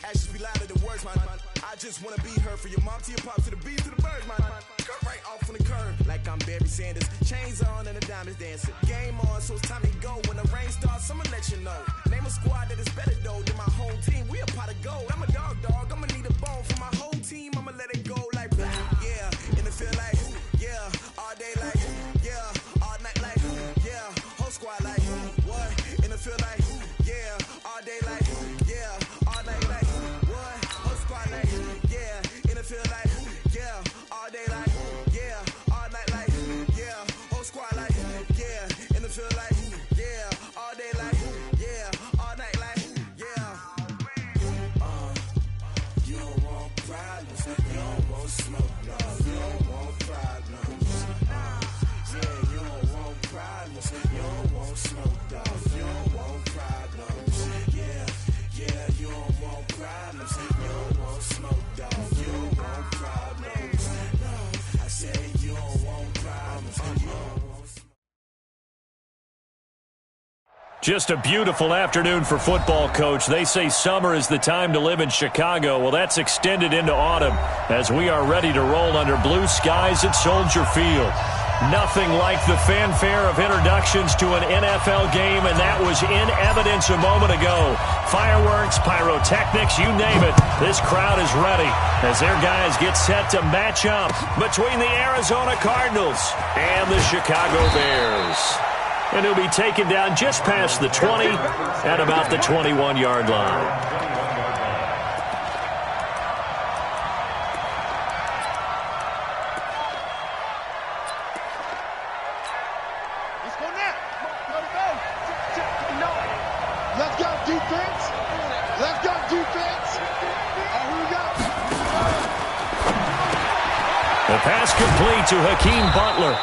Actions be louder than words, man. I just wanna be heard, for your mom to your pop to the beat to the birds, man. Cut right off on the curb like I'm Barry Sanders. Chains on and the diamonds dancing. Game on, so it's time to go. When the rain starts, I'ma let you know. Name a squad that is better though than my home team. We a pot of gold. I'm a dog. I'ma need a bone for my whole team. I'ma let it go like yeah. And it feel like yeah. All day like yeah. All night like yeah. Whole squad like what? And it feel like yeah. All day like yeah. All night like what? Whole squad like yeah. And it feel like yeah. All day like yeah. All night like yeah. Whole squad like yeah. And it feel like yeah. All day like yeah. All night like yeah. You don't want problems. You don't want smoke, no. You don't want problems. Yeah, you don't want problems. You don't want smoke, dog. You don't want problems. Yeah, you don't want problems. You don't want smoke, dog. You don't want problems. No, I said you don't want problems. You don't want smoke. Just a beautiful afternoon for football, Coach. They say summer is the time to live in Chicago. Well, that's extended into autumn as we are ready to roll under blue skies at Soldier Field. Nothing like the fanfare of introductions to an NFL game, and that was in evidence a moment ago. Fireworks, pyrotechnics, you name it. This crowd is ready as their guys get set to match up between the Arizona Cardinals and the Chicago Bears. And he'll be taken down just past the 20 at about the 21-yard line. Let's go, defense. Let's go, defense. And here we go. The pass complete to Hakeem Butler.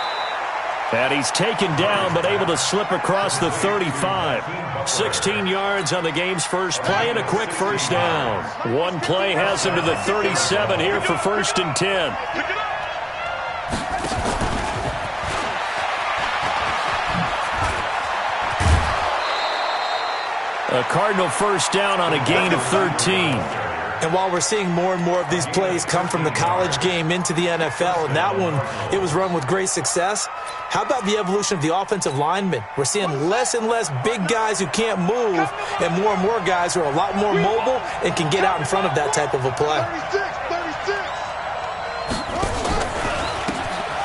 And he's taken down but able to slip across the 35. 16 yards on the game's first play and a quick first down. One play has him to the 37 here for 1st and 10. A Cardinal first down on a gain of 13. And while we're seeing more and more of these plays come from the college game into the NFL, and that one, it was run with great success, how about the evolution of the offensive linemen? We're seeing less and less big guys who can't move and more guys who are a lot more mobile and can get out in front of that type of a play. 36.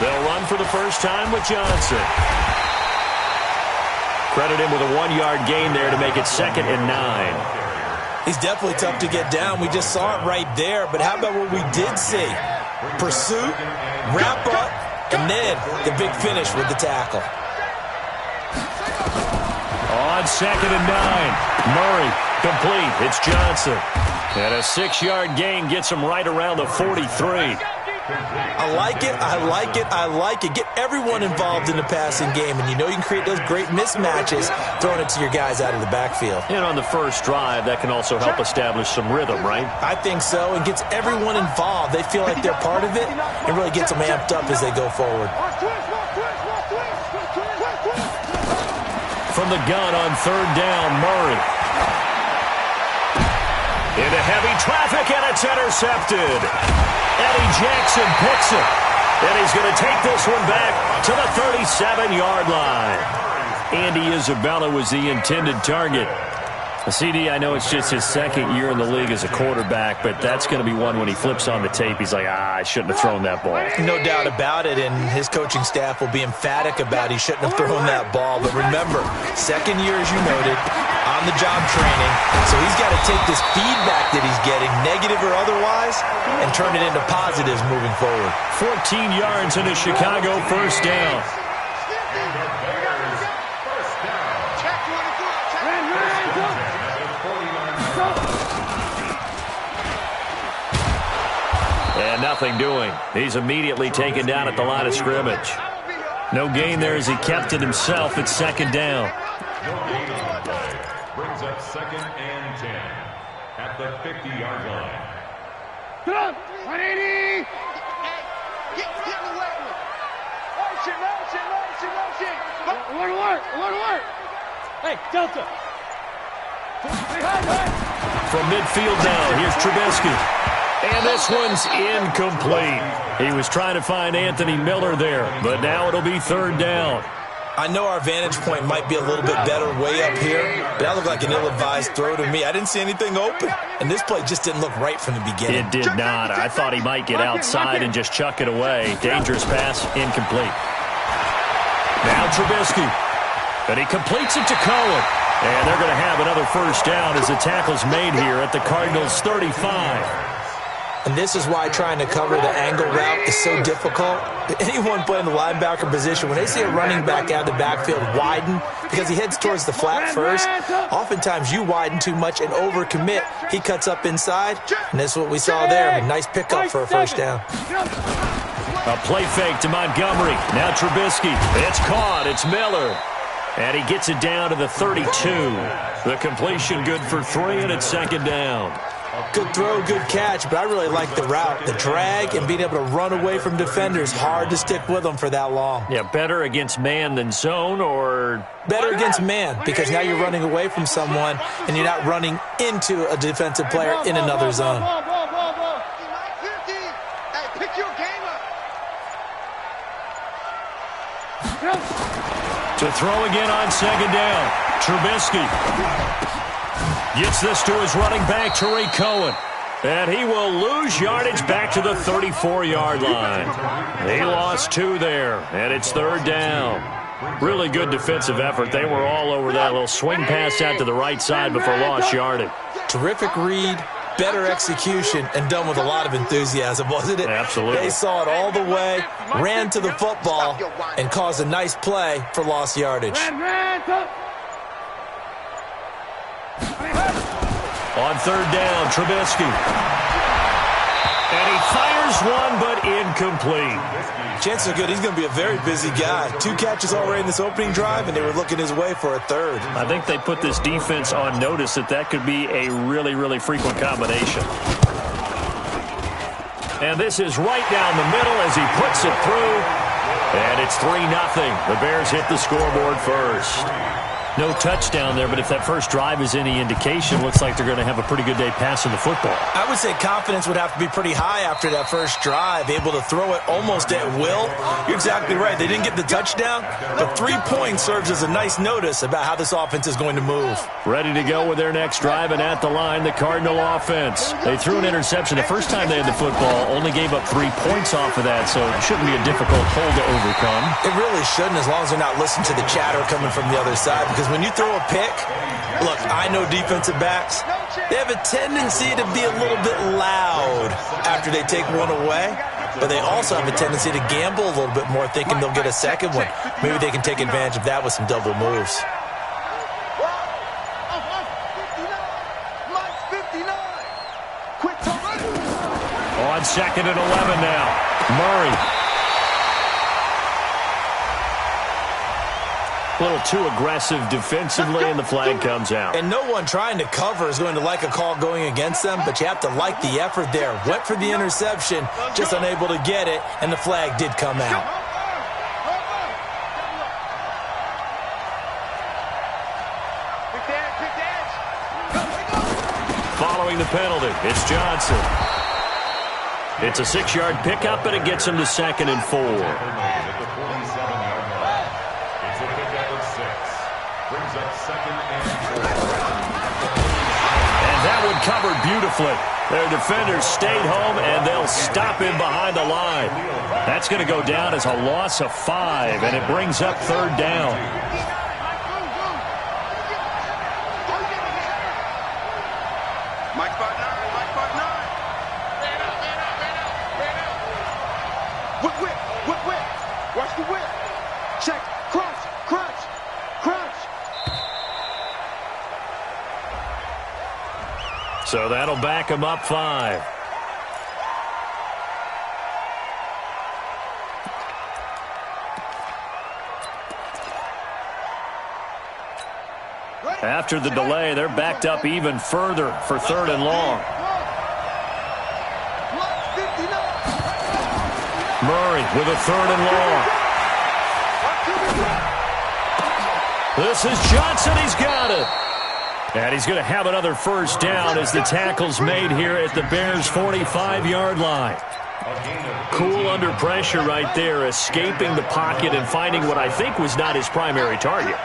They'll run for the first time with Johnson. Credit him with a 1-yard gain there to make it 2nd and 9. He's definitely tough to get down. We just saw it right there. But how about what we did see? Pursuit, wrap up, and then the big finish with the tackle. On 2nd and 9. Murray, complete. It's Johnson. And a 6-yard gain gets him right around the 43. I like it, I like it, I like it. Get everyone involved in the passing game, and you know you can create those great mismatches throwing it to your guys out of the backfield. And on the first drive, that can also help establish some rhythm, right? I think so. It gets everyone involved. They feel like they're part of it and really gets them amped up as they go forward. From the gun on 3rd down, Murray. Into heavy traffic, and it's intercepted. Eddie Jackson picks it. And he's going to take this one back to the 37-yard line. Andy Isabella was the intended target. CD, I know it's just his 2nd year in the league as a quarterback, but that's going to be one when he flips on the tape. He's like, I shouldn't have thrown that ball. No doubt about it, and his coaching staff will be emphatic about he shouldn't have thrown that ball. But remember, 2nd year, as you noted, on-the-job training, so he's got to take this feedback that he's getting, negative or otherwise, and turn it into positives moving forward. 14 yards in a Chicago first down. And nothing doing. He's immediately taken down at the line of scrimmage. No gain there as he kept it himself at 2nd down. Brings up 2nd and 10 at the 50-yard line. Come on, 180. Get away. Motion. I want to work. Hey, Delta. Behind. from midfield now. Here's Trubisky. And this one's incomplete. He was trying to find Anthony Miller there, but now it'll be third down. I know our vantage point might be a little bit better way up here, but that looked like an ill-advised throw to me. I didn't see anything open, and this play just didn't look right from the beginning. It did not. I thought he might get outside and just chuck it away. Dangerous pass, incomplete. Now Trubisky, and he completes it to Cohen. And they're going to have another first down as the tackle's made here at the Cardinals' 35. And this is why trying to cover the angle route is so difficult. Anyone playing the linebacker position, when they see a running back out of the backfield widen because he heads towards the flat first, oftentimes you widen too much and overcommit. He cuts up inside, and this is what we saw there. A nice pickup for a first down. A play fake to Montgomery. Now Trubisky. It's caught. It's Miller. And he gets it down to the 32. The completion good for 3, and it's second down. Good throw, good catch, but I really like the route. The drag and being able to run away from defenders, hard to stick with them for that long. Yeah, better against man than zone, or? Better against man, because now you're running away from someone and you're not running into a defensive player in another zone. Hey, pick your game up. To throw again on second down. Trubisky gets this to his running back, Tariq Cohen. And he will lose yardage back to the 34-yard line. He lost 2 there, and it's third down. Really good defensive effort. They were all over that little swing pass out to the right side before lost yardage. Terrific read, better execution, and done with a lot of enthusiasm, wasn't it? Absolutely. They saw it all the way, ran to the football, and caused a nice play for lost yardage. On third down, Trubisky. And he fires one, but incomplete. Chances are good he's going to be a very busy guy. 2 catches already in this opening drive, and they were looking his way for a third. I think they put this defense on notice that could be a really, really frequent combination. And this is right down the middle as he puts it through. And it's 3-0. The Bears hit the scoreboard first. No touchdown there, but if that first drive is any indication, looks like they're going to have a pretty good day passing the football. I would say confidence would have to be pretty high after that first drive, able to throw it almost at will. You're exactly right. They didn't get the touchdown, but 3 points serves as a nice notice about how this offense is going to move. Ready to go with their next drive, and at the line, the Cardinal offense. They threw an interception the first time they had the football, only gave up 3 points off of that, so it shouldn't be a difficult hole to overcome. It really shouldn't, as long as they're not listening to the chatter coming from the other side, because when you throw a pick, look, I know defensive backs, they have a tendency to be a little bit loud after they take one away, but they also have a tendency to gamble a little bit more, thinking they'll get a second one. Maybe they can take advantage of that with some double moves. On second and 11 now, Murray. A little too aggressive defensively, and the flag comes out. And no one trying to cover is going to like a call going against them, but you have to like the effort there. Went for the interception, just unable to get it, and the flag did come out. Following the penalty, it's Johnson. It's a 6-yard pickup, and it gets him to second and 4. That one covered beautifully. Their defenders stayed home, and they'll stop him behind the line. That's going to go down as a loss of 5, and it brings up third down. Mike 5-9. Whip. Watch the whip. Check. Crunch. So that'll back him up 5. After the delay, they're backed up even further for third and long. Murray with a third and long. This is Johnson. He's got it. And he's going to have another first down as the tackle's made here at the Bears' 45-yard line. Cool under pressure right there, escaping the pocket and finding what I think was not his primary target.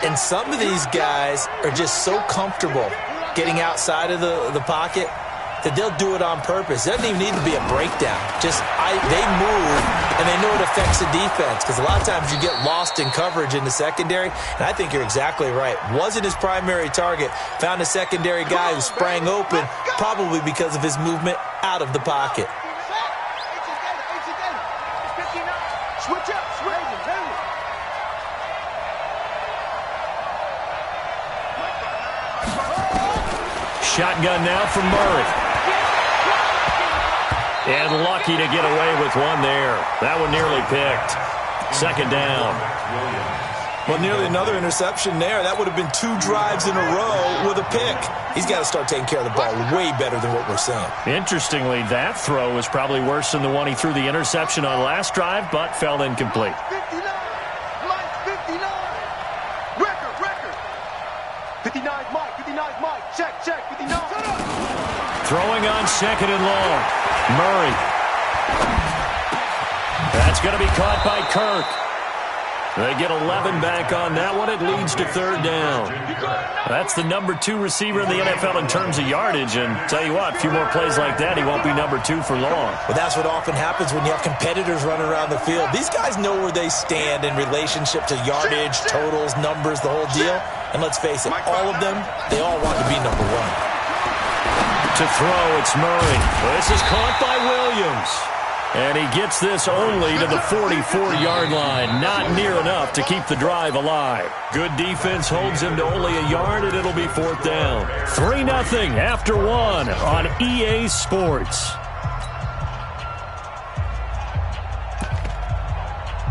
And some of these guys are just so comfortable getting outside of the pocket that they'll do it on purpose. It doesn't even need to be a breakdown. Just they move, and they know it affects the defense because a lot of times you get lost in coverage in the secondary, and I think you're exactly right. Wasn't his primary target. Found a secondary guy who sprang open, probably because of his movement out of the pocket. Switch up, switch. Shotgun now from Murray. And lucky to get away with one there. That one nearly picked. Second down. Well, nearly another interception there. That would have been 2 drives in a row with a pick. He's got to start taking care of the ball way better than what we're seeing. Interestingly, that throw was probably worse than the one he threw the interception on last drive, but fell incomplete. 59. Mike, 59. Record. 59's Mike. 59's Mike. Check. 59. Throwing on second and long. Murray. That's going to be caught by Kirk. They get 11 back on that one. It leads to third down. That's the number 2 receiver in the NFL in terms of yardage. And tell you what, a few more plays like that, he won't be number 2 for long. Well, that's what often happens when you have competitors running around the field. These guys know where they stand in relationship to yardage, totals, numbers, the whole deal. And let's face it, all of them, they all want to be number 1. To throw, it's Murray. This is caught by Williams. And he gets this only to the 44-yard line. Not near enough to keep the drive alive. Good defense holds him to only a yard, and it'll be fourth down. 3-0 after 1 on EA Sports.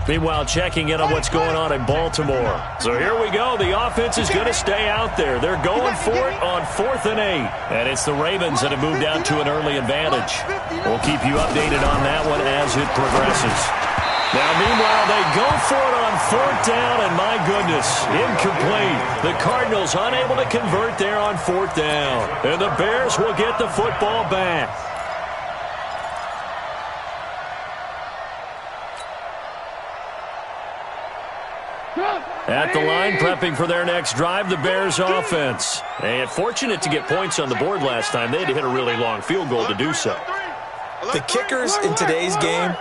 Meanwhile, checking in on what's going on in Baltimore. So here we go. The offense is going to stay out there. They're going for it on 4th and 8. And it's the Ravens that have moved out to an early advantage. We'll keep you updated on that one as it progresses. Now, meanwhile, they go for it on 4th down, and my goodness, incomplete. The Cardinals unable to convert there on 4th down. And the Bears will get the football back. At the line, prepping for their next drive, the Bears offense. And fortunate to get points on the board last time. They had to hit a really long field goal to do so. The kickers in today's game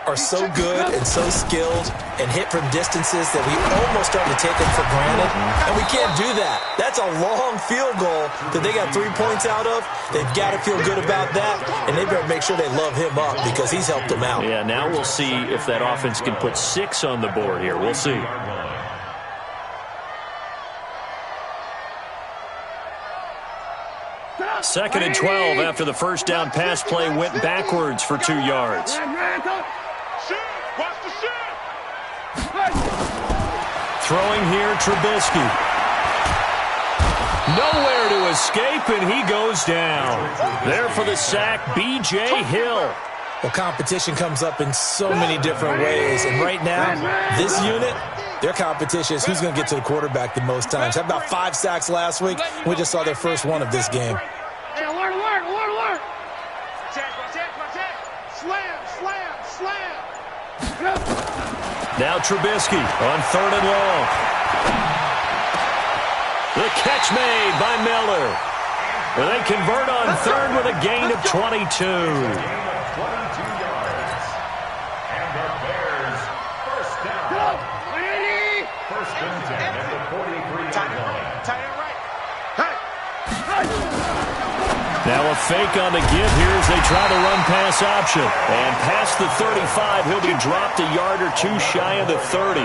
are so good and so skilled and hit from distances that we almost start to take them for granted. And we can't do that. That's a long field goal that they got 3 points out of. They've got to feel good about that, and they better make sure they love him up because he's helped them out. Yeah, now we'll see if that offense can put 6 on the board here. We'll see. Second and 12 after the first down pass play went backwards for 2 yards. Throwing here, Trubisky. Nowhere to escape, and he goes down. There for the sack, B.J. Hill. Well, competition comes up in so many different ways, and right now, this unit, their competition is who's going to get to the quarterback the most times. Had about 5 sacks last week. We just saw their first one of this game. Hey, alert. Slam. Now Trubisky on 3rd and long. The catch made by Miller. They convert on 3rd with a gain of 22. 22 yards. And the Bears first down. First and 10 at the 43-yard line. Tight end right. Now a fake on the give here as they try to run pass option. And past the 35, he'll be dropped a yard or 2 shy of the 30.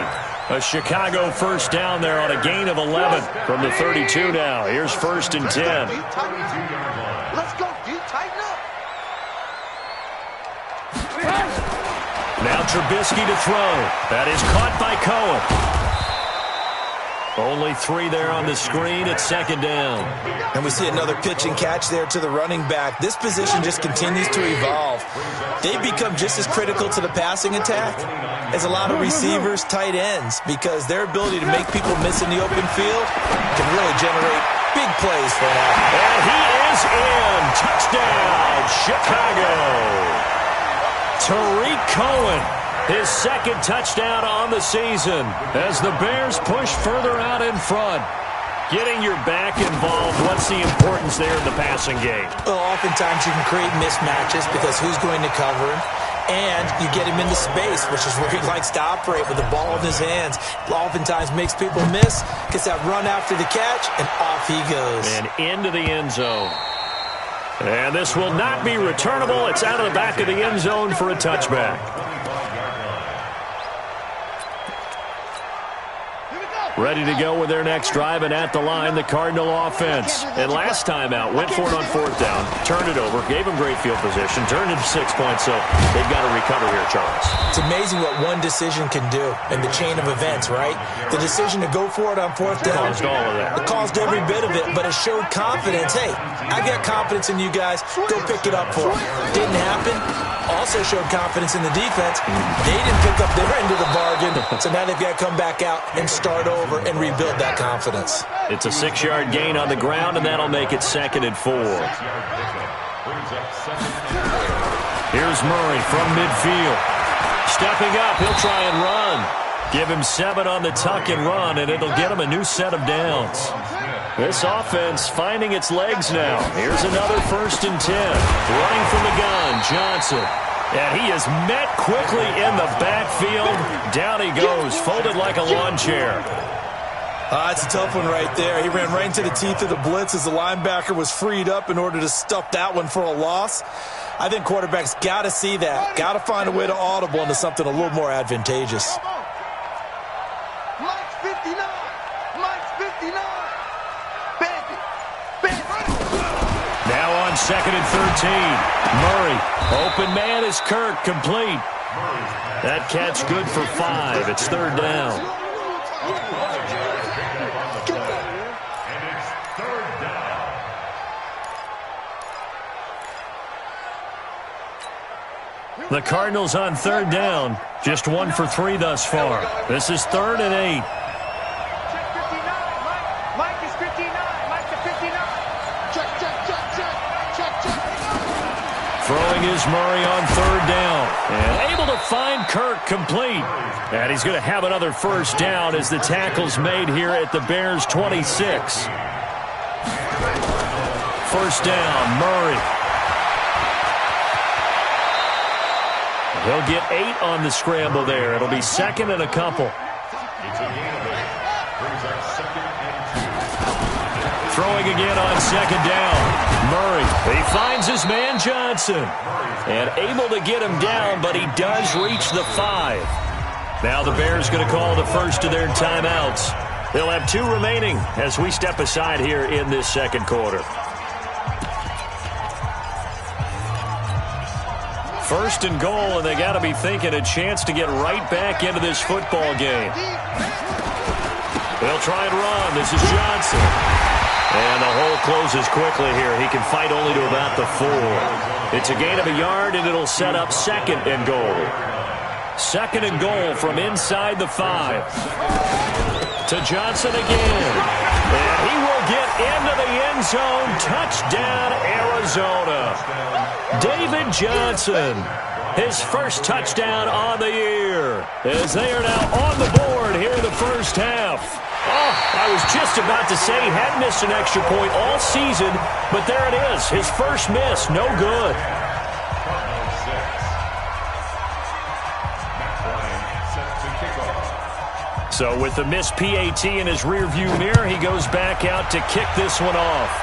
A Chicago first down there on a gain of 11 from the 32 now. Here's 1st and 10. Let's go, D. Tighten up. Now Trubisky to throw. That is caught by Cohen. Only 3 there on the screen at 2nd down. And we see another pitch and catch there to the running back. This position just continues to evolve. They become just as critical to the passing attack as a lot of receivers, tight ends, because their ability to make people miss in the open field can really generate big big plays for an athlete. And he is in. Touchdown, Chicago. Tariq Cohen, his second touchdown on the season as the Bears push further out in front. Getting your back involved, what's the importance there in the passing game? Well, oftentimes you can create mismatches because who's going to cover him? And you get him into space, which is where he likes to operate with the ball in his hands. Oftentimes makes people miss, gets that run after the catch, and off he goes. And into the end zone. And this will not be returnable. It's out of the back of the end zone for a touchback. Ready to go with their next drive, and at the line, the Cardinal offense. And last time out, went for it on fourth down, turned it over, gave them great field position, turned it to 6 points, so they've got to recover here, Charles. It's amazing what one decision can do in the chain of events, right? The decision to go for it on fourth down. Caused all of that. It caused every bit of it, but it showed confidence. Hey, I got confidence in you guys. Go pick it up for them. Didn't happen. Also showed confidence in the defense. They didn't pick up their end of the bargain, so now they've got to come back out and start over and rebuild that confidence. It's a 6-yard gain on the ground, and that'll make it 2nd and 4. Here's Murray from midfield. Stepping up, he'll try and run. Give him 7 on the tuck and run, and it'll get him a new set of downs. This offense finding its legs now. Here's another 1st and 10. Running from the gun, Johnson. And he is met quickly in the backfield. Down he goes, folded like a lawn chair. It's a tough one right there. He ran right into the teeth of the blitz as the linebacker was freed up in order to stuff that one for a loss. I think quarterbacks got to see that. Got to find a way to audible into something a little more advantageous. Mike's 59. Mike's 59. Now on 2nd and 13. Murray. Open man is Kirk. Complete. That catch good for 5. It's 3rd down. The Cardinals on 3rd down. Just 1 for 3 thus far. This is 3rd and 8. Check 59. Mike is 59. Mike's a 59. Check. Throwing is Murray on 3rd down. And able to find Kirk complete. And he's going to have another 1st down as the tackle's made here at the Bears 26. 1st down, Murray. He'll get 8 on the scramble there. It'll be 2nd and a couple. Throwing again on 2nd down. Murray, he finds his man Johnson. And able to get him down, but he does reach the 5. Now the Bears going to call the first of their timeouts. They'll have 2 remaining as we step aside here in this 2nd quarter. 1st and goal, and they got to be thinking a chance to get right back into this football game. They'll try and run. This is Johnson. And the hole closes quickly here. He can fight only to about the 4. It's a gain of a yard, and it'll set up 2nd and goal. 2nd and goal from inside the 5. To Johnson again. And he will get into the end zone. Touchdown, Arizona. David Johnson, his first touchdown on the year, as they are now on the board here in the 1st half. Oh, I was just about to say he hadn't missed an extra point all season, but there it is, his first miss, no good. So with the missed PAT in his rearview mirror, he goes back out to kick this one off.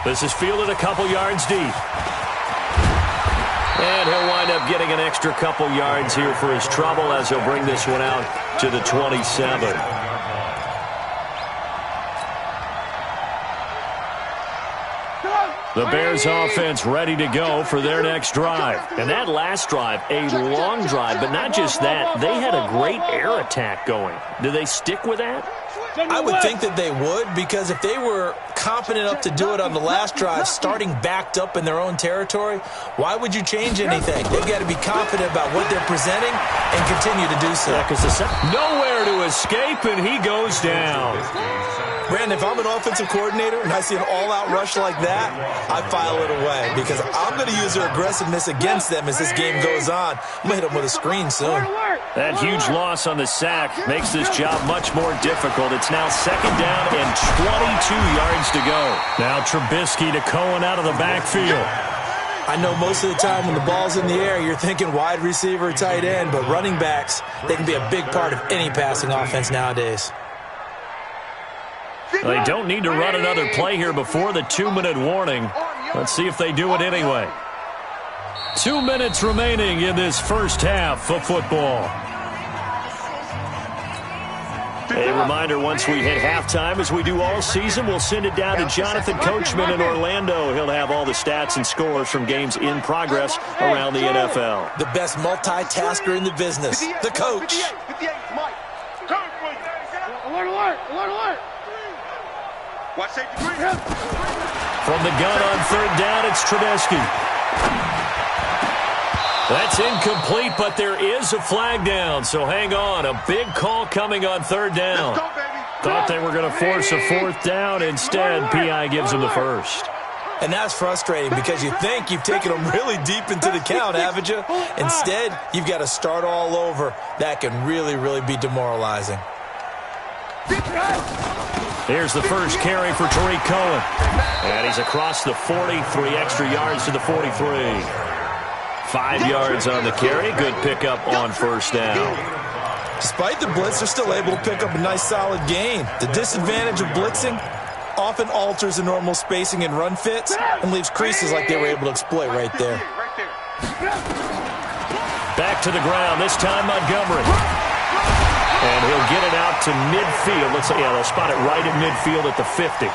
This is fielded a couple yards deep. And he'll wind up getting an extra couple yards here for his trouble as he'll bring this one out to the 27. The Bears offense ready to go for their next drive. And that last drive, a long drive, but not just that. They had a great air attack going. Do they stick with that? I would think that they would, because if they were confident enough to do it on the last drive, starting backed up in their own territory, why would you change anything? They've got to be confident about what they're presenting and continue to do so. Nowhere to escape, and he goes down. Brandon, if I'm an offensive coordinator and I see an all-out rush like that, I file it away because I'm going to use their aggressiveness against them as this game goes on. I'm going to hit them with a screen soon. That huge loss on the sack makes this job much more difficult. It's now second down and 22 yards to go. Now Trubisky to Cohen out of the backfield. I know most of the time when the ball's in the air, you're thinking wide receiver, tight end, but running backs, they can be a big part of any passing offense nowadays. They don't need to run another play here before the 2-minute warning. Let's see if they do it anyway. 2 minutes remaining in this first half of football. A reminder, once we hit halftime, as we do all season, we'll send it down to Jonathan Coachman in Orlando. He'll have all the stats and scores from games in progress around the NFL. The best multitasker in the business, the coach. Alert, alert, alert, alert. Watch safety green. From the gun on third down, it's Trubisky. That's incomplete, but there is a flag down, so hang on. A big call coming on third down. Let's go, baby. Thought they were going to force a fourth down. Instead, P.I. gives them the first. And that's frustrating because you think you've taken them really deep into the count, haven't you? Instead, you've got to start all over. That can really, really be demoralizing. Here's the first carry for Tariq Cohen. And he's across the 40, 3 extra yards to the 43. 5 yards on the carry. Good pickup on first down. Despite the blitz, they're still able to pick up a nice solid gain. The disadvantage of blitzing often alters the normal spacing and run fits and leaves creases like they were able to exploit right there. Back to the ground, this time Montgomery. And he'll get it out to midfield. Looks like, yeah, they'll spot it right at midfield at the 50.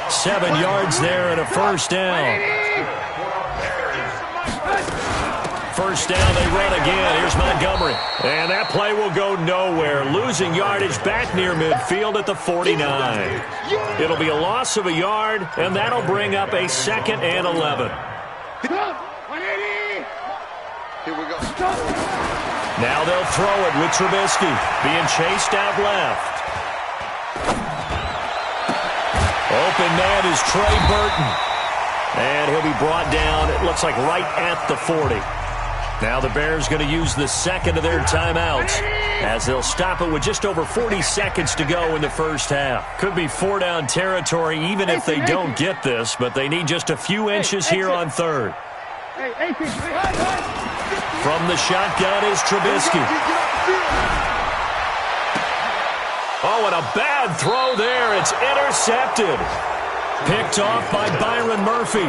7 yards there and a first down. First down, they run again. Here's Montgomery. And that play will go nowhere. Losing yardage back near midfield at the 49. It'll be a loss of a yard, and that'll bring up a 2nd and 11. Here we go. Now they'll throw it with Trubisky being chased out left. Open man is Trey Burton. And he'll be brought down, it looks like right at the 40. Now the Bears going to use the second of their timeouts as they'll stop it with just over 40 seconds to go in the first half. Could be 4-down territory even if they don't get this, but they need just a few inches here on third. From the shotgun is Trubisky. Oh, and a bad throw there. It's intercepted. Picked off by Byron Murphy.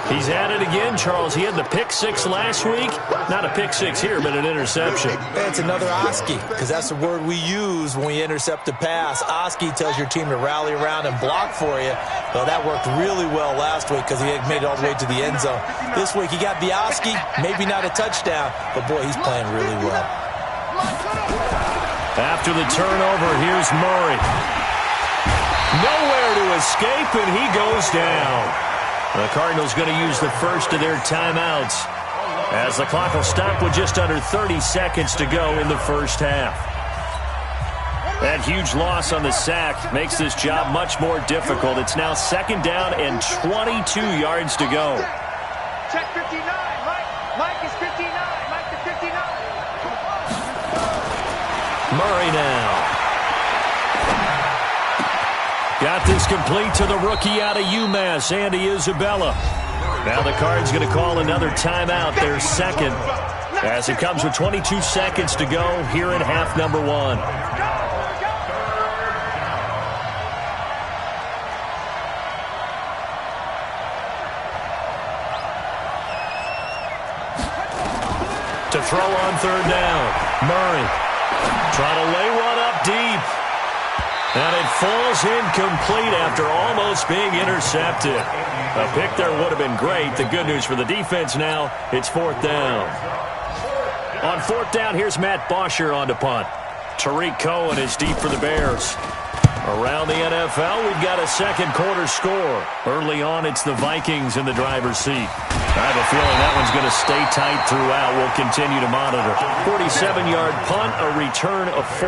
He's at it again, Charles. He had the pick 6 last week. Not a pick 6 here, but an interception. It's another Oski, because that's the word we use when we intercept a pass. Oski tells your team to rally around and block for you. Well, that worked really well last week because he had made it all the way to the end zone. This week he got the Oski, maybe not a touchdown, but boy, he's playing really well. After the turnover, here's Murray. Nowhere to escape, and he goes down. The Cardinals going to use the first of their timeouts as the clock will stop with just under 30 seconds to go in the first half. That huge loss on the sack makes this job much more difficult. It's now 2nd down and 22 yards to go. Check 59, Mike is 59, Mike is 59. Murray now. Got this complete to the rookie out of UMass, Andy Isabella. Now the Cards going to call another timeout, their second, as it comes with 22 seconds to go here in half number 1. To throw on third down, Murray trying to lay one up deep. And it falls incomplete after almost being intercepted. A pick there would have been great. The good news for the defense now, it's 4th down. On 4th down, here's Matt Bosher on to punt. Tariq Cohen is deep for the Bears. Around the NFL, we've got a second quarter score. Early on, it's the Vikings in the driver's seat. I have a feeling that one's going to stay tight throughout. We'll continue to monitor. 47-yard punt, a return of 4.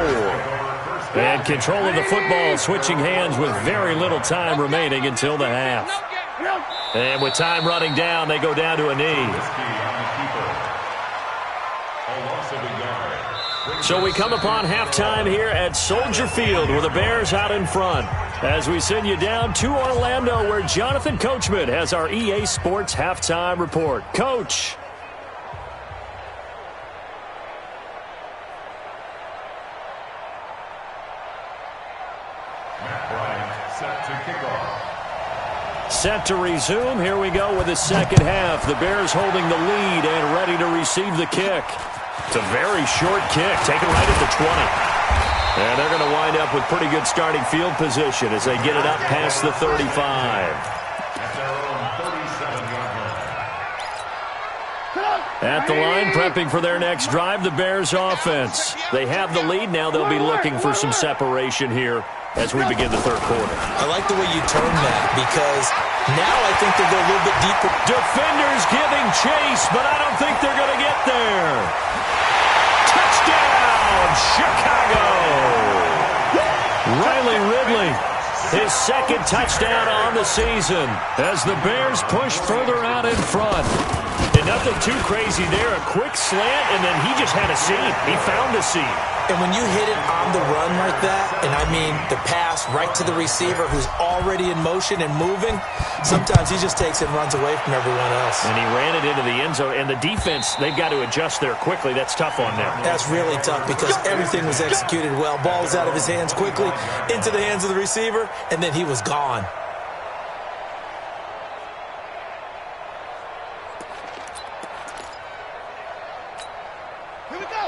And control of the football, switching hands with very little time remaining until the half. And with time running down, they go down to a knee. So we come upon halftime here at Soldier Field with the Bears out in front. As we send you down to Orlando where Jonathan Coachman has our EA Sports halftime report. Coach. Set to resume. Here we go with the second half. The Bears holding the lead and ready to receive the kick. It's a very short kick, taken right at the 20. And they're going to wind up with pretty good starting field position as they get it up past the 35. At the line, prepping for their next drive, the Bears offense. They have the lead. Now they'll be looking for some separation here as we begin the third quarter. I like the way you term that because now I think they go a little bit deeper. Defenders giving chase, but I don't think they're going to get there. Touchdown, Chicago! Riley Ridley, his second touchdown on the season as the Bears push further out in front. And nothing too crazy there. A quick slant, and then he just had a seam. He found a seam. And when you hit it on the run like that, and I mean the pass right to the receiver who's already in motion and moving, sometimes he just takes it and runs away from everyone else. And he ran it into the end zone. And the defense, they've got to adjust there quickly. That's tough on them. That's really tough because everything was executed well. Ball was out of his hands quickly, into the hands of the receiver, and then he was gone.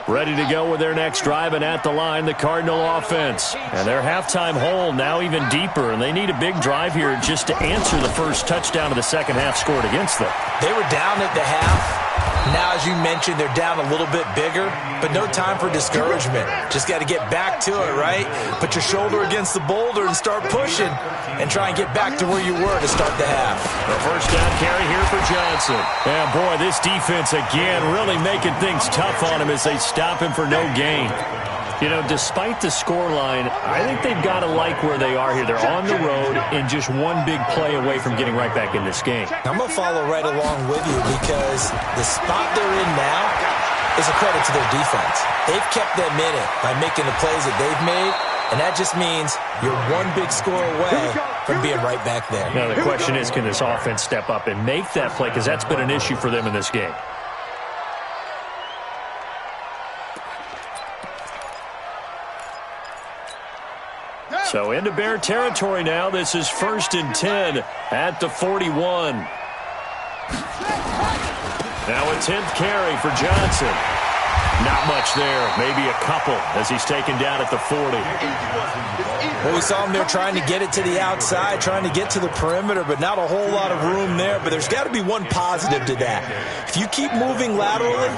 Ready to go with their next drive, and at the line, the Cardinal offense. And their halftime hole now even deeper, and they need a big drive here just to answer the first touchdown of the second half scored against them. They were down at the half. Now, as you mentioned, they're down a little bit bigger, but no time for discouragement. Just got to get back to it, right? Put your shoulder against the boulder and start pushing and try and get back to where you were to start the half. The first down carry here for Johnson. And, boy, this defense, again, really making things tough on him as they stop him for no gain. You know, despite the scoreline, I think they've got to like where they are here. They're on the road and just one big play away from getting right back in this game. I'm going to follow right along with you because the spot they're in now is a credit to their defense. They've kept them in it by making the plays that they've made, and that just means you're one big score away from being right back there. Now, the question is, can this offense step up and make that play? Because that's been an issue for them in this game. So into Bear territory now. This is 1st and 10 at the 41. Now a 10th carry for Johnson. Not much there. Maybe a couple as he's taken down at the 40. Well, we saw him there trying to get it to the outside, trying to get to the perimeter, but not a whole lot of room there. But there's got to be one positive to that. If you keep moving laterally,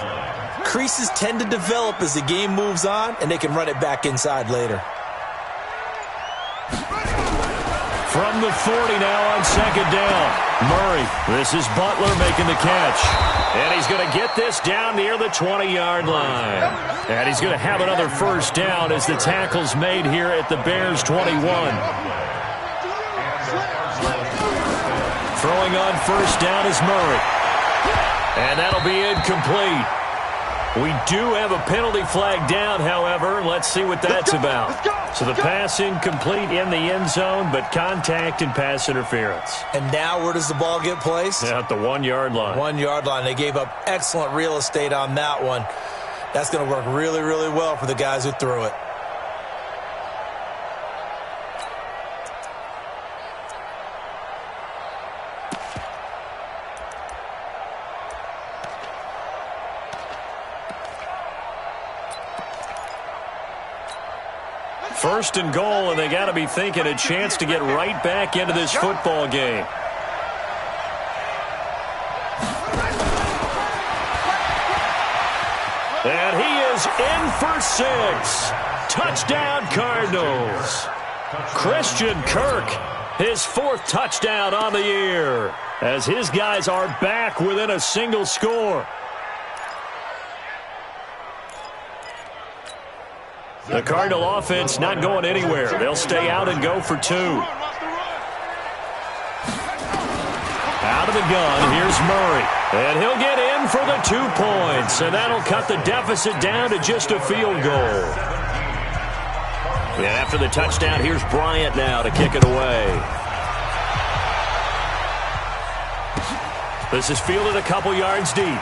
creases tend to develop as the game moves on, and they can run it back inside later. From the 40 now on second down. Murray, this is Butler making the catch. And he's going to get this down near the 20-yard line. And he's going to have another first down as the tackle's made here at the Bears 21. Throwing on first down is Murray. And that'll be incomplete. We do have a penalty flag down, however. Let's see what that's about. So the pass incomplete in the end zone, but contact and pass interference. And now where does the ball get placed? At the 1-yard line. 1-yard line. They gave up excellent real estate on that one. That's going to work really, really well for the guys who threw it. First and goal, and they got to be thinking a chance to get right back into this football game. And he is in for 6. Touchdown, Cardinals. Christian Kirk, his 4th touchdown on the year, as his guys are back within a single score. The Cardinal offense not going anywhere. They'll stay out and go for 2. Out of the gun, here's Murray. And he'll get in for the 2 points. And that'll cut the deficit down to just a field goal. And after the touchdown, here's Bryant now to kick it away. This is fielded a couple yards deep.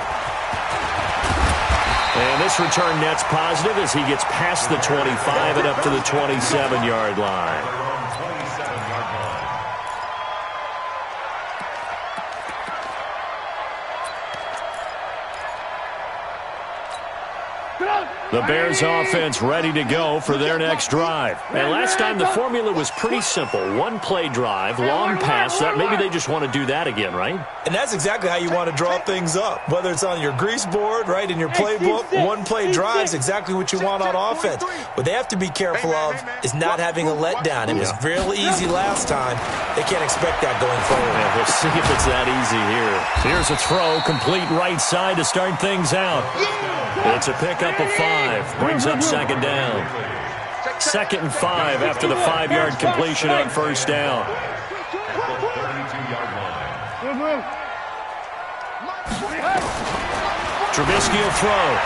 And this return net's positive as he gets past the 25 and up to the 27-yard line. The Bears offense ready to go for their next drive. And last time the formula was pretty simple. 1-play drive, long pass. Maybe they just want to do that again, right? And that's exactly how you want to draw things up. Whether it's on your grease board, right, in your playbook, 1-play drive is exactly what you want on offense. What they have to be careful of is not having a letdown. It was real easy last time. They can't expect that going forward. Yeah, we'll see if it's that easy here. Here's a throw, complete right side to start things out. It's a pickup of 5. Brings up 2nd down. 2nd and 5 after the 5-yard completion on 1st down. Trubisky will throw.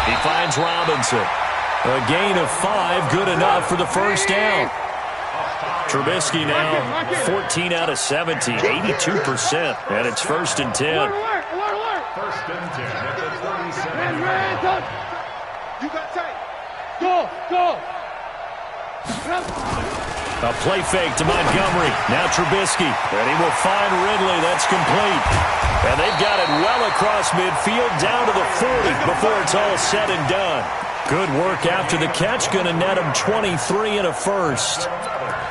He finds Robinson. A gain of 5, good enough for the 1st down. Trubisky now 14 out of 17, 82%, and it's 1st and 10. 1st and 10 at the 37. You got tight. Go. A play fake to Montgomery. Now Trubisky. And he will find Ridley. That's complete. And they've got it well across midfield down to the 40 before it's all said and done. Good work after the catch. Going to net them 23 and a 1st.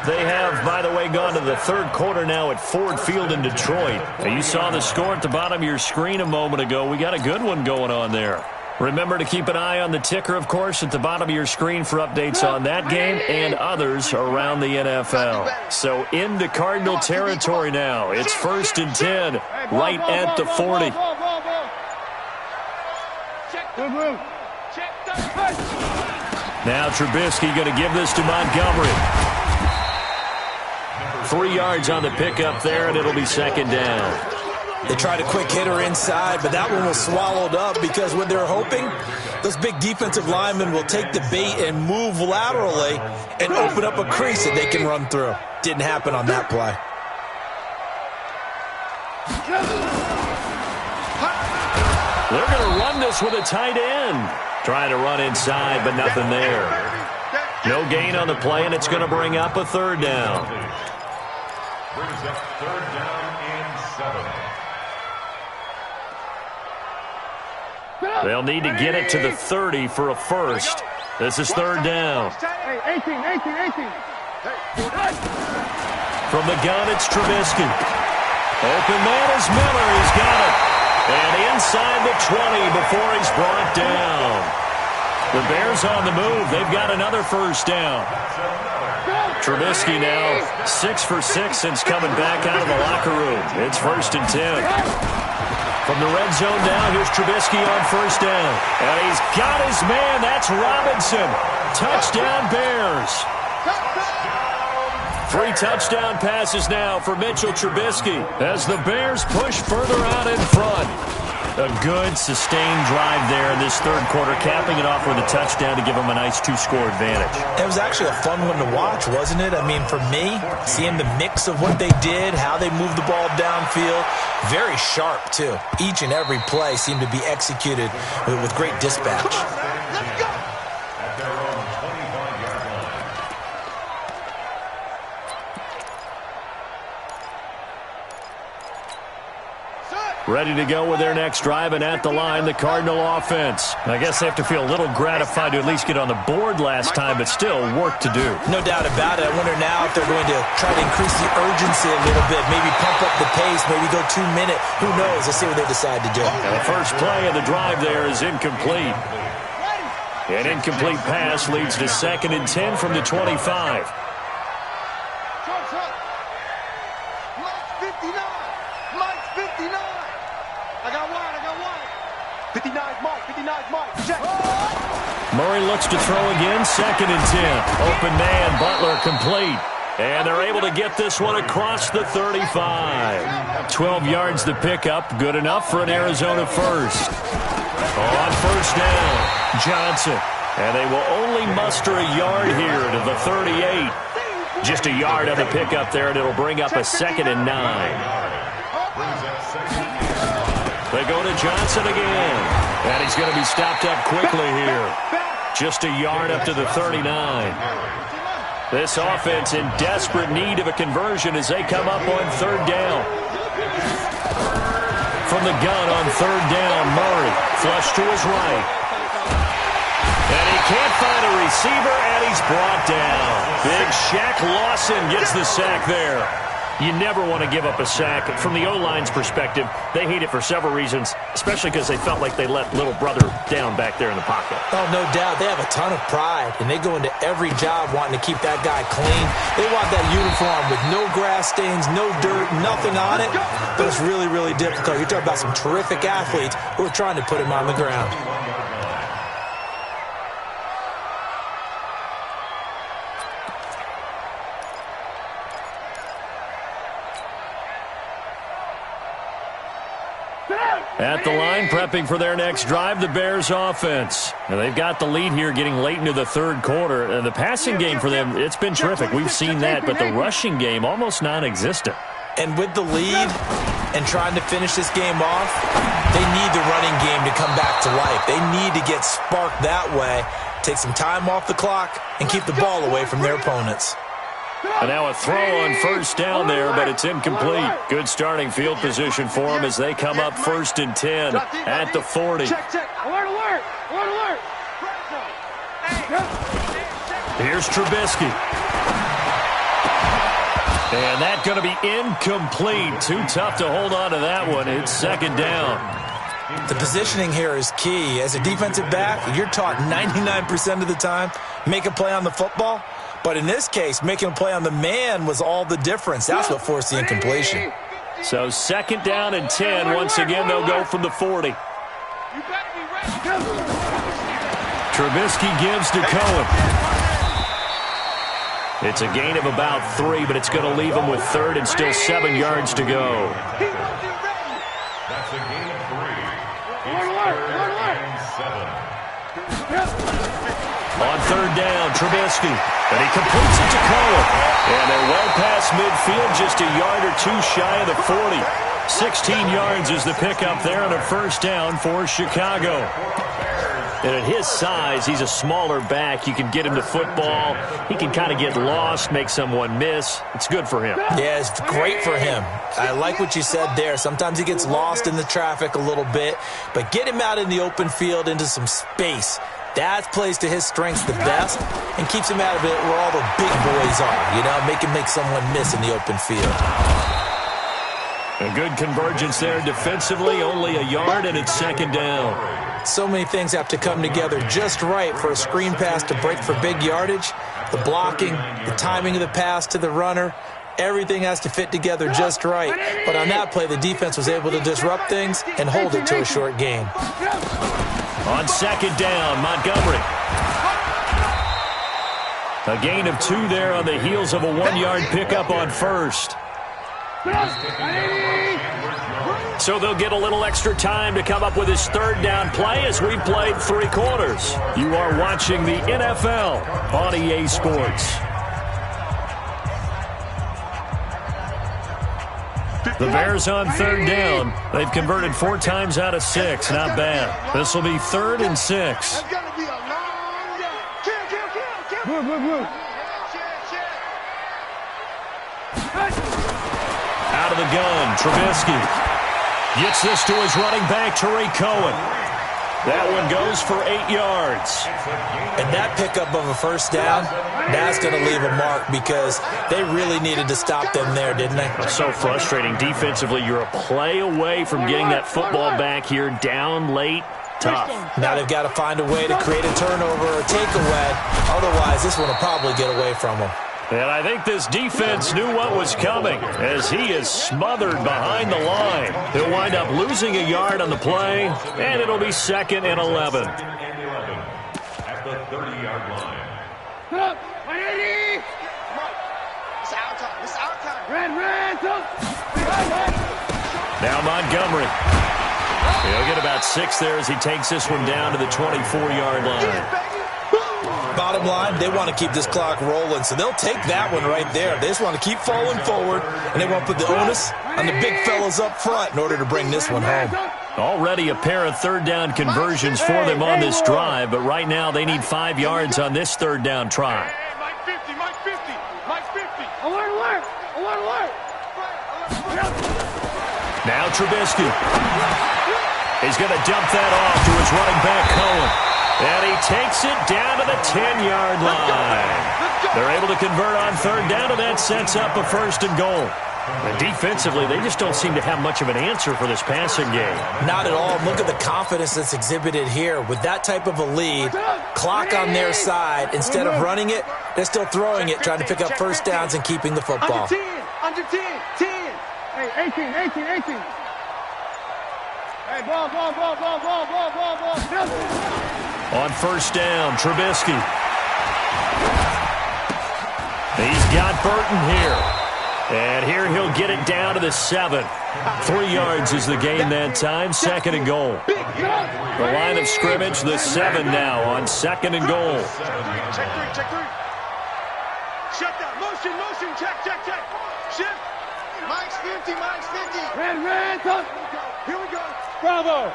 They have, by the way, gone to the 3rd quarter now at Ford Field in Detroit. And you saw the score at the bottom of your screen a moment ago. We got a good one going on there. Remember to keep an eye on the ticker, of course, at the bottom of your screen for updates on that game and others around the NFL. So into Cardinal territory now. It's 1st and 10, right at the 40. Now Trubisky going to give this to Montgomery. 3 yards on the pickup there, and it'll be 2nd down. They tried a quick hitter inside, but that one was swallowed up because what they're hoping, those big defensive linemen will take the bait and move laterally and open up a crease that they can run through. Didn't happen on that play. They're going to run this with a tight end. Trying to run inside, but nothing there. No gain on the play, and it's going to bring up a 3rd down. Brings up 3rd down and 7. They'll need to get it to the 30 for a 1st. This is 3rd down. 18. From the gun, it's Trubisky. Open man is Miller. He's got it. And inside the 20 before he's brought down. The Bears on the move. They've got another 1st down. Trubisky now 6 for 6 since coming back out of the locker room. It's 1st and 10. From the red zone now, here's Trubisky on 1st down. And he's got his man. That's Robinson. Touchdown, Bears. 3 touchdown passes now for Mitchell Trubisky as the Bears push further out in front. A good, sustained drive there in this 3rd quarter, capping it off with a touchdown to give them a nice 2-score advantage. It was actually a fun one to watch, wasn't it? I mean, for me, seeing the mix of what they did, how they moved the ball downfield, very sharp, too. Each and every play seemed to be executed with great dispatch. Let's go. At their own 25-yard line. Ready to go with their next drive, and at the line, the Cardinal offense. I guess they have to feel a little gratified to at least get on the board last time, but still work to do. No doubt about it. I wonder now if they're going to try to increase the urgency a little bit, maybe pump up the pace, maybe go 2 minute. Who knows? Let's see what they decide to do. And the first play of the drive there is incomplete. An incomplete pass leads to 2nd and 10 from the 25. Murray looks to throw again, 2nd and 10. Open man, Butler complete. And they're able to get this one across the 35. 12 yards to pick up, good enough for an Arizona first. On first down, Johnson. And they will only muster a yard here to the 38. Just a yard on the pickup there, and it'll bring up a 2nd and 9. They go to Johnson again. And he's going to be stopped up quickly here. Just a yard up to the 39. This offense in desperate need of a conversion as they come up on 3rd down. From the gun on 3rd down, Murray flush to his right. And he can't find a receiver, and he's brought down. Big Shaq Lawson gets the sack there. You never want to give up a sack. From the O-line's perspective, they hate it for several reasons, especially because they felt like they let little brother down back there in the pocket. Oh, no doubt. They have a ton of pride, and they go into every job wanting to keep that guy clean. They want that uniform with no grass stains, no dirt, nothing on it. But it's really, really difficult. You're talking about some terrific athletes who are trying to put him on the ground. At the line, prepping for their next drive, the Bears offense. Now, they've got the lead here getting late into the 3rd quarter. And the passing game for them, it's been terrific. We've seen that, but the rushing game almost non-existent. And with the lead and trying to finish this game off, they need the running game to come back to life. They need to get sparked that way, take some time off the clock, and keep the ball away from their opponents. And now a throw on first down there, but it's incomplete. Good starting field position for them as they come up 1st and 10 at the 40. Alert. Here's Trubisky. And that's going to be incomplete. Too tough to hold on to that one. It's 2nd down. The positioning here is key. As a defensive back, you're taught 99% of the time, make a play on the football. But in this case, making a play on the man was all the difference. That's what forced the incompletion. So 2nd down and 10. Once again, they'll go from the 40. Trubisky gives to Cohen. It's a gain of about 3, but it's going to leave him with 3rd and still 7 yards to go. That's a gain of 3. It's 3rd and 7. On 3rd down, Trubisky. And he completes it to Cohen. And they're well past midfield, just a yard or 2 shy of the 40. 16 yards is the pickup there on a 1st down for Chicago. And at his size, he's a smaller back. You can get him to football. He can kind of get lost, make someone miss. It's good for him. Yeah, it's great for him. I like what you said there. Sometimes he gets lost in the traffic a little bit. But get him out in the open field into some space. That plays to his strengths the best and keeps him out of it where all the big boys are. You know, make him make someone miss in the open field. A good convergence there defensively, only a yard, and it's 2nd down. So many things have to come together just right for a screen pass to break for big yardage. The blocking, the timing of the pass to the runner, everything has to fit together just right. But on that play, the defense was able to disrupt things and hold it to a short gain. On 2nd down, Montgomery. A gain of 2 there on the heels of a 1-yard pickup on 1st. So they'll get a little extra time to come up with his 3rd down play as we've played 3 quarters. You are watching the NFL on EA Sports. The Bears on 3rd down. They've converted 4 times out of 6. Not bad. This will be 3rd and 6. That's going to be a long Move. Out of the gun, Trubisky gets this to his running back, Tariq Cohen. That one goes for 8 yards. And that pickup of a 1st down, that's going to leave a mark because they really needed to stop them there, didn't they? So frustrating. Defensively, you're a play away from getting that football back here down late. Tough. Now they've got to find a way to create a turnover or a takeaway. Otherwise, this one will probably get away from them. And I think this defense knew what was coming as he is smothered behind the line. He'll wind up losing a yard on the play, and it'll be 2nd and 11. At the 30-yard line. It's our time. It's our time. Now Montgomery. He'll get about 6 there as he takes this one down to the 24-yard line. Bottom line, they want to keep this clock rolling, so they'll take that one right there. They just want to keep falling forward, and they want to put the onus on the big fellas up front in order to bring this one home. Already a pair of third-down conversions for them on this drive, but right now they need 5 yards on this third-down try. Mike 50, Mike 50, Mike 50. Alert. Now Trubisky. He's going to dump that off to his running back, Cohen. And he takes it down to the 10-yard line. They're able to convert on third down, and that sets up a 1st and goal. And defensively, they just don't seem to have much of an answer for this passing game. Not at all. Look at the confidence that's exhibited here. With that type of a lead, clock on their side, instead of running it, they're still throwing it, trying to pick up first downs and keeping the football. Under 10. Hey, 18. Hey, ball. On first down, Trubisky. He's got Burton here. And here he'll get it down to the 7. 3 yards is the gain that time, 2nd and goal. The line of scrimmage, the 7 now on 2nd and goal. Check 3. Shut down. Motion. Check. Shift. Mike's 50. Red. Here we go. Bravo.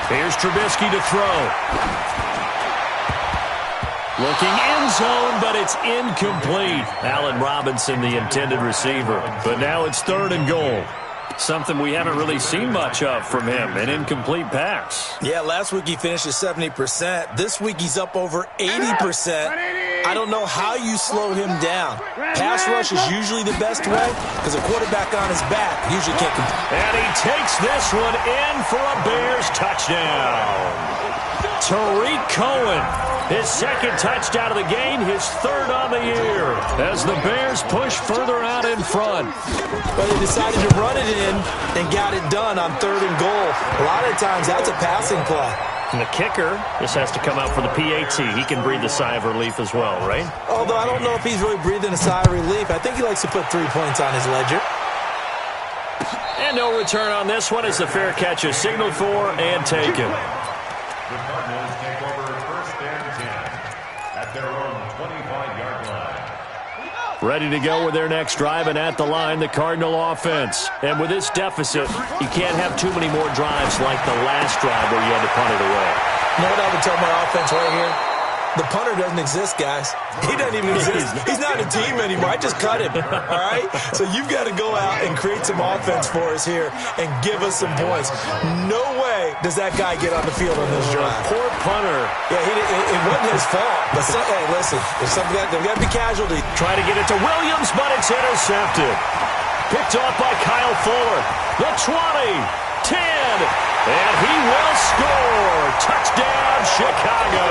Here's Trubisky to throw. Looking end zone, but it's incomplete. Allen Robinson, the intended receiver. But now it's 3rd and goal. Something we haven't really seen much of from him, an incomplete pass. Yeah, last week he finished at 70%. This week he's up over 80%. I don't know how you slow him down. Pass rush is usually the best way because a quarterback on his back usually can't compete. And he takes this one in for a Bears touchdown. Tariq Cohen, his 2nd touchdown of the game, his 3rd on the year, as the Bears push further out in front. But they decided to run it in and got it done on 3rd and goal. A lot of times that's a passing play. And the kicker just has to come out for the PAT. He can breathe a sigh of relief as well, right? Although I don't know if he's really breathing a sigh of relief. I think he likes to put 3 points on his ledger. And no return on this one as the fair catch is signaled for and taken. The Cardinals take over 1st and 10 at their own 25-yard line. Ready to go with their next drive, and at the line, the Cardinal offense. And with this deficit, you can't have too many more drives like the last drive where you had to punt it away. You know what I would tell my offense right here? The punter doesn't exist, guys. He doesn't even exist. He's not a team anymore. I just cut him, all right? So you've got to go out and create some offense for us here and give us some points. No way does that guy get on the field on this drive. Poor punter. Yeah, it wasn't his fault. But hey, listen, there's got to be casualty. Trying to get it to Williams, but it's intercepted. Picked off by Kyle Fuller. The 20, 10, and he will score. Touchdown, Chicago.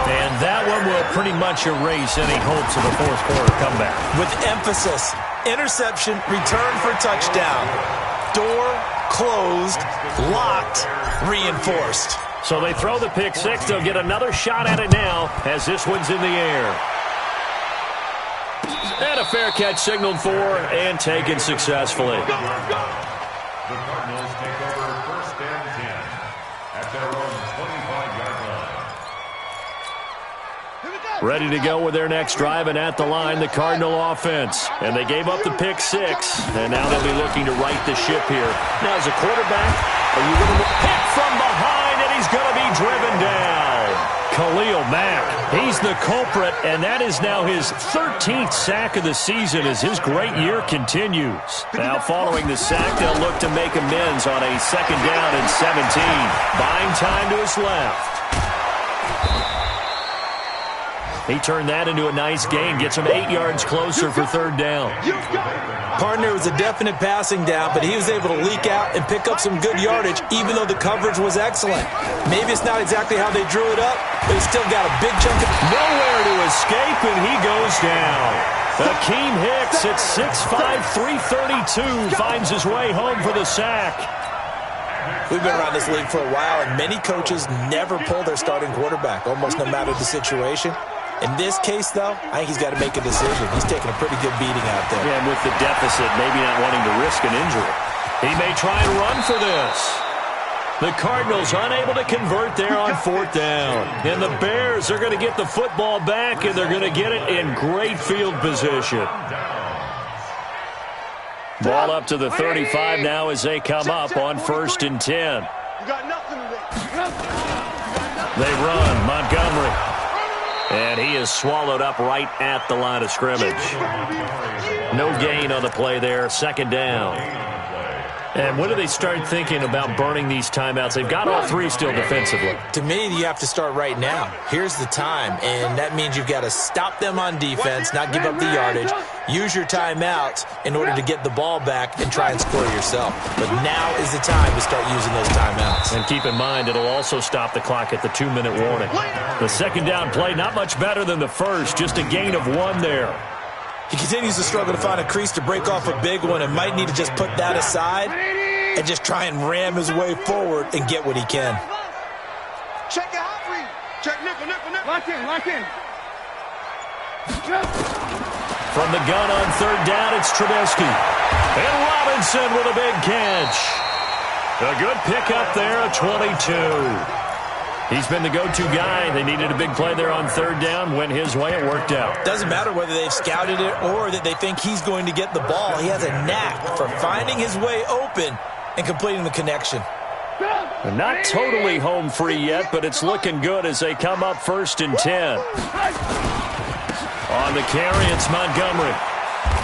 And that one will pretty much erase any hopes of a fourth quarter comeback. With emphasis, interception, return for touchdown. Door closed, locked, reinforced. So they throw the pick 6. They'll get another shot at it now as this one's in the air. And a fair catch signaled for and taken successfully. The Cardinals take over 1st and 10 at their own 25-yard line. Ready to go with their next drive, and at the line, the Cardinal offense. And they gave up the pick 6, and now they'll be looking to right the ship here. Now, as a quarterback, are you going to hit from behind, and he's going to be driven down. Khalil Mack, he's the culprit, and that is now his 13th sack of the season as his great year continues. Now, following the sack, they'll look to make amends on a 2nd down and 17. Buying time to his left. He turned that into a nice gain, gets him 8 yards closer for third down. Partner, was a definite passing down, but he was able to leak out and pick up some good yardage, even though the coverage was excellent. Maybe it's not exactly how they drew it up, but he's still got a big chunk of... Nowhere to escape, and he goes down. Akeem Hicks at 6'5", 332 finds his way home for the sack. We've been around this league for a while, and many coaches never pull their starting quarterback, almost no matter the situation. In this case, though, I think he's got to make a decision. He's taking a pretty good beating out there. Yeah, and with the deficit, maybe not wanting to risk an injury. He may try and run for this. The Cardinals unable to convert there on fourth down. And the Bears are going to get the football back, and they're going to get it in great field position. Ball up to the 35 now as they come up on 1st and 10. They run. Montgomery. And he is swallowed up right at the line of scrimmage. No gain on the play there. 2nd down. And when do they start thinking about burning these timeouts? They've got all 3 still defensively. To me, you have to start right now. Here's the time, and that means you've got to stop them on defense, not give up the yardage, use your timeouts in order to get the ball back and try and score yourself. But now is the time to start using those timeouts. And keep in mind, it'll also stop the clock at the 2-minute warning. The 2nd down play, not much better than the first, just a gain of 1 there. He continues to struggle to find a crease to break off a big one and might need to just put that aside and just try and ram his way forward and get what he can. Check your hot read. Check nickel. Lock in. From the gun on 3rd down, it's Trubisky. And Robinson with a big catch. A good pickup there at 22. He's been the go-to guy. They needed a big play there on 3rd down. Went his way. It worked out. Doesn't matter whether they've scouted it or that they think he's going to get the ball. He has a knack for finding his way open and completing the connection. They're not totally home free yet, but it's looking good as they come up 1st and 10. On the carry, it's Montgomery.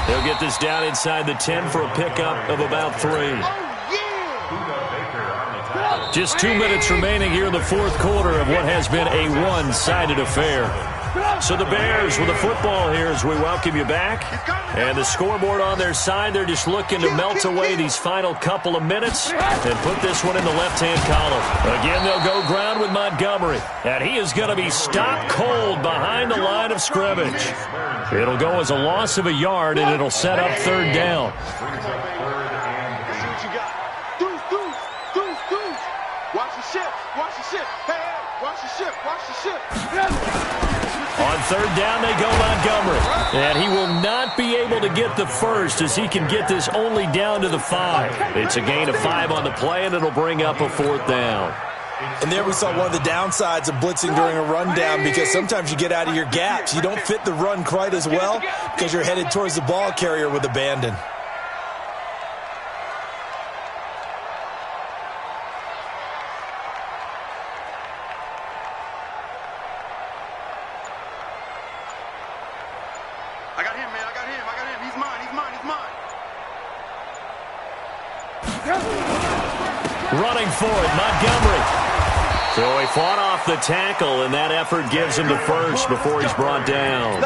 They'll get this down inside the 10 for a pickup of about 3. Just 2 minutes remaining here in the 4th quarter of what has been a one-sided affair. So the Bears with the football here as we welcome you back. And the scoreboard on their side, they're just looking to melt away these final couple of minutes and put this one in the left-hand column. Again, they'll go ground with Montgomery. And he is going to be stopped cold behind the line of scrimmage. It'll go as a loss of a yard, and it'll set up 3rd down. Watch the ship. On 3rd down, they go Montgomery. And he will not be able to get the first as he can get this only down to the 5. It's a gain of 5 on the play, and it'll bring up a 4th down. And there we saw one of the downsides of blitzing during a rundown, because sometimes you get out of your gaps. You don't fit the run quite as well because you're headed towards the ball carrier with abandon. I got him, man. He's mine. Running for it, Montgomery. So he fought off the tackle, and that effort gives him the first before he's brought down.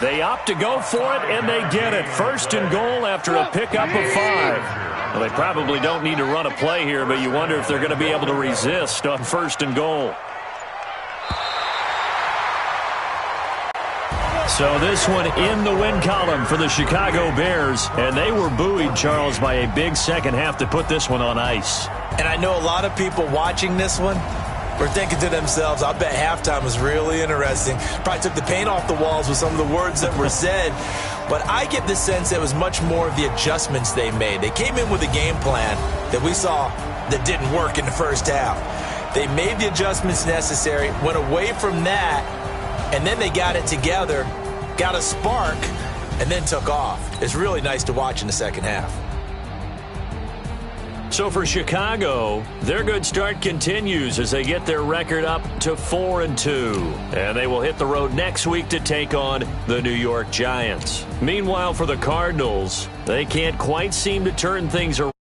They opt to go for it, and they get it. 1st and goal after a pickup of 5. Well, they probably don't need to run a play here, but you wonder if they're going to be able to resist on 1st and goal. So this one in the win column for the Chicago Bears, and they were buoyed, Charles, by a big second half to put this one on ice. And I know a lot of people watching this one were thinking to themselves, I bet halftime was really interesting. Probably took the paint off the walls with some of the words that were said. But I get the sense that it was much more of the adjustments they made. They came in with a game plan that we saw that didn't work in the first half. They made the adjustments necessary, went away from that, and then they got it together, got a spark, and then took off. It's really nice to watch in the second half. So for Chicago, their good start continues as they get their record up to 4-2. And they will hit the road next week to take on the New York Giants. Meanwhile, for the Cardinals, they can't quite seem to turn things around.